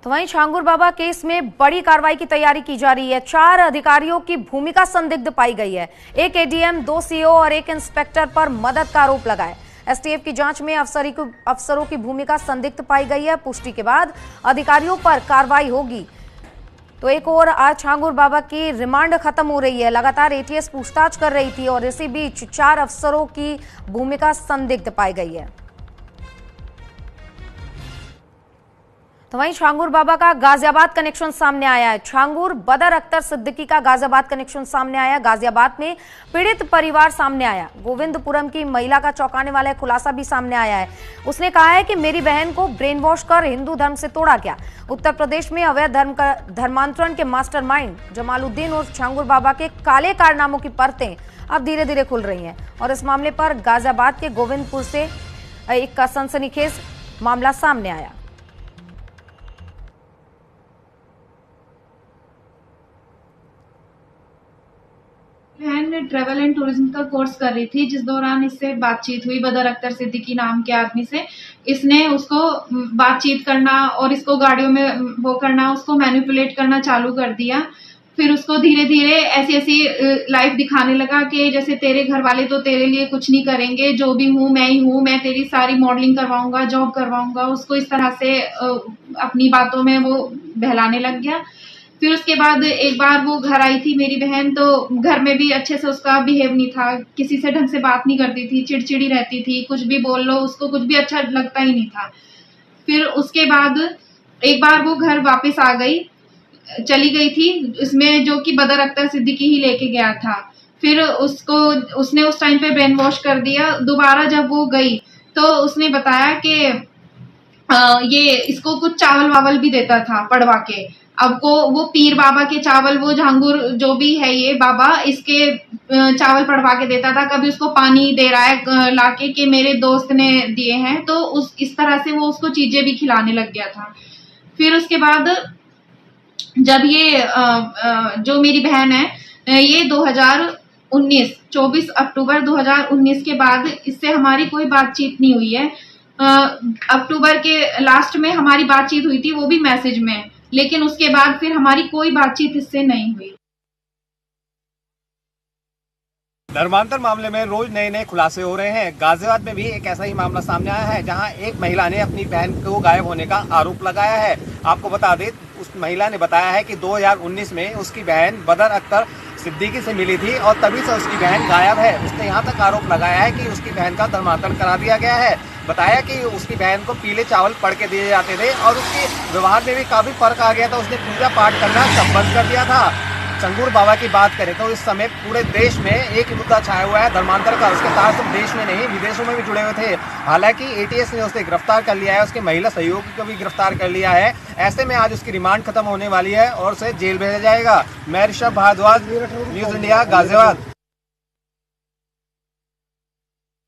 तो वहीं छांगुर बाबा केस में बड़ी कार्रवाई की तैयारी की जा रही है। 4 अधिकारियों की भूमिका संदिग्ध पाई गई है। एक एडीएम, 2 सीओ और 1 इंस्पेक्टर पर मदद का आरोप लगा है। एसटीएफ की जांच में अफसरों की भूमिका संदिग्ध पाई गई है। पुष्टि के बाद अधिकारियों पर कार्रवाई होगी। तो एक और आज छांगुर बाबा की रिमांड खत्म हो रही है। लगातार एटीएस पूछताछ कर रही थी और इसी बीच 4 अफसरों की भूमिका संदिग्ध पाई गई है। तो वहीं छांगुर बाबा का गाजियाबाद कनेक्शन सामने आया है। छांगुर बदर अख्तर सिद्दीकी का गाजियाबाद कनेक्शन सामने आया। गाजियाबाद में पीड़ित परिवार सामने आया। गोविंदपुरम की महिला का चौंकाने वाला खुलासा भी सामने आया है। उसने कहा है कि मेरी बहन को ब्रेन वॉश कर हिंदू धर्म से तोड़ा गया। उत्तर प्रदेश में अवैध धर्मांतरण के मास्टरमाइंड जमालुद्दीन और छांगुर बाबा के काले कारनामों की परतें अब धीरे धीरे खुल रही हैं और इस मामले पर गाजियाबाद के गोविंदपुर से एक सनसनीखेज मामला सामने आया। बहन ट्रेवल एंड टूरिज्म का कोर्स कर रही थी, जिस दौरान इससे बातचीत हुई बदर अख्तर सिद्दीकी नाम के आदमी से। इसने उसको बातचीत करना और इसको गाड़ियों में वो करना, उसको मैनिपुलेट करना चालू कर दिया। फिर उसको धीरे धीरे ऐसी ऐसी लाइफ दिखाने लगा कि जैसे तेरे घर वाले तो तेरे लिए कुछ नहीं करेंगे, जो भी हूँ मैं ही हूँ, मैं तेरी सारी मॉडलिंग करवाऊंगा, जॉब करवाऊंगा। उसको इस तरह से अपनी बातों में वो बहलाने लग गया। फिर उसके बाद एक बार वो घर आई थी मेरी बहन, तो घर में भी अच्छे से उसका बिहेव नहीं था, किसी से ढंग से बात नहीं करती थी, चिड़चिड़ी रहती थी, कुछ भी बोल लो उसको कुछ भी अच्छा लगता ही नहीं था। फिर उसके बाद एक बार वो घर वापस आ गई, चली गई थी, इसमें जो कि बदर अख्तर सिद्दीकी ही लेके गया था। फिर उसने उस टाइम पे ब्रेन वॉश कर दिया। दोबारा जब वो गई तो उसने बताया कि ये इसको कुछ चावल वावल भी देता था पड़वा के। अब को वो पीर बाबा के चावल, वो झांगुर जो भी है ये बाबा, इसके चावल पड़वा के देता था। कभी उसको पानी दे रहा है लाके कि मेरे दोस्त ने दिए हैं, तो इस तरह से वो उसको चीजें भी खिलाने लग गया था। फिर उसके बाद जब ये जो मेरी बहन है, ये 2019 24 अक्टूबर 2019 के बाद इससे हमारी कोई बातचीत नहीं हुई है। अक्टूबर के लास्ट में हमारी बातचीत हुई थी, वो भी मैसेज में, लेकिन उसके बाद फिर हमारी कोई बातचीत इससे नहीं हुई। धर्मांतर मामले में रोज नए नए खुलासे हो रहे हैं। गाजियाबाद में भी एक ऐसा ही मामला सामने आया है, जहां एक महिला ने अपनी बहन को गायब होने का आरोप लगाया है। आपको बता दें, उस महिला ने बताया है कि 2019 में उसकी बहन बदर अख्तर सिद्दीकी से मिली थी और तभी से उसकी बहन गायब है। उसने यहाँ तक आरोप लगाया है कि उसकी बहन का धर्मांतरण करा दिया गया है। बताया कि उसकी बहन को पीले चावल पड़ के दिए जाते थे और उसके व्यवहार में भी काफी फर्क आ गया था। उसने पूजा पाठ करना सब बंद कर दिया था। छांगुर बाबा की बात करें तो इस समय पूरे देश में एक मुद्दा छाया हुआ है धर्मांतर का। उसके तार सिर्फ देश में नहीं, विदेशों में भी जुड़े हुए थे। हालांकि एटीएस ने उसे गिरफ्तार कर लिया है, उसके महिला सहयोगी को भी गिरफ्तार कर लिया है। ऐसे में आज उसकी रिमांड खत्म होने वाली है और उसे जेल भेजा जाएगा। मैं Rishabh Bhardwaj, news India, Ghaziabad.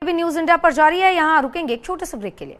News India पर जारी है, यहाँ रुकेंगे एक छोटे से ब्रेक के लिए।